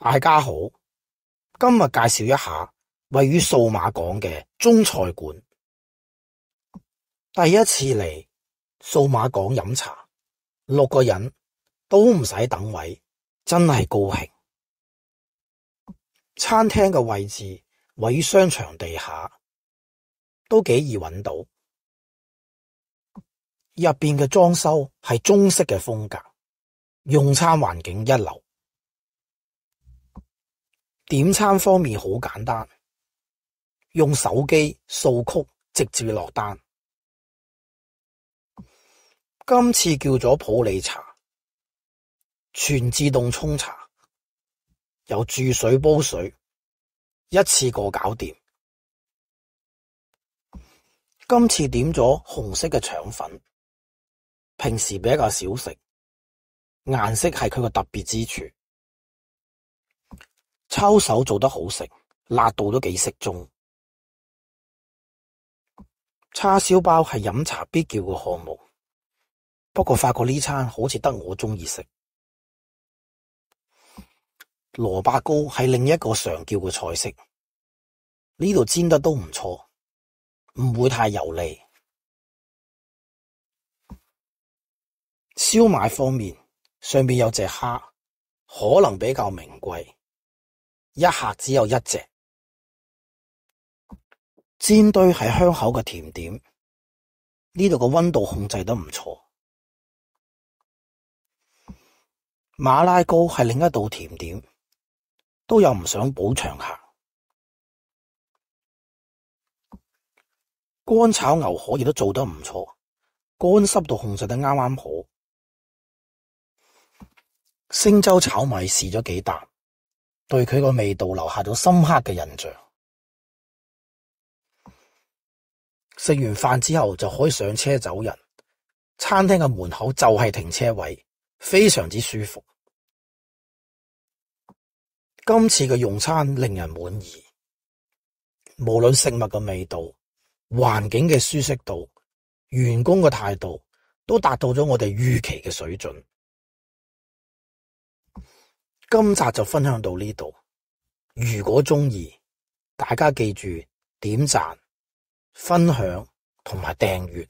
大家好，今日介紹一下位於數碼港嘅中菜館。第一次嚟數碼港飲茶，6個人都唔使等位，真係高興。餐廳嘅位置位於商場地下，都幾易揾到。入邊嘅裝修係中式嘅風格，用餐環境一流。點餐方面好簡單，用手機掃曲直接落單。今次叫咗普洱茶，全自動沖茶，有注水煲水，一次過搞掂。今次點咗紅色嘅腸粉，平時比較少食，顏色係佢個特別之處。抄手做得好食，辣度都幾適中。叉燒包係飲茶必叫嘅項目，不過發覺呢餐好似得我鍾意食。蘿蔔糕係另一個常叫嘅菜式，呢度煎得都唔錯，唔會太油膩。燒賣方面，上面有隻蝦，可能比較名貴，一客只有一隻。煎堆係香口嘅甜點，呢度個溫度控制得唔錯。馬拉糕係另一道甜點，都有唔想補場客。乾炒牛河亦都做得唔錯，乾濕度控制得啱啱好。星洲炒米試咗幾啖，對佢個味道留下咗深刻嘅印象。食完飯之後就可以上車走人，餐廳嘅門口就係停車位，非常之舒服。今次嘅用餐令人滿意，無論食物嘅味道、環境嘅舒適度、員工嘅態度，都達到咗我哋預期嘅水準。今集就分享到呢度，如果鍾意，大家記住點讚、分享同埋訂閱。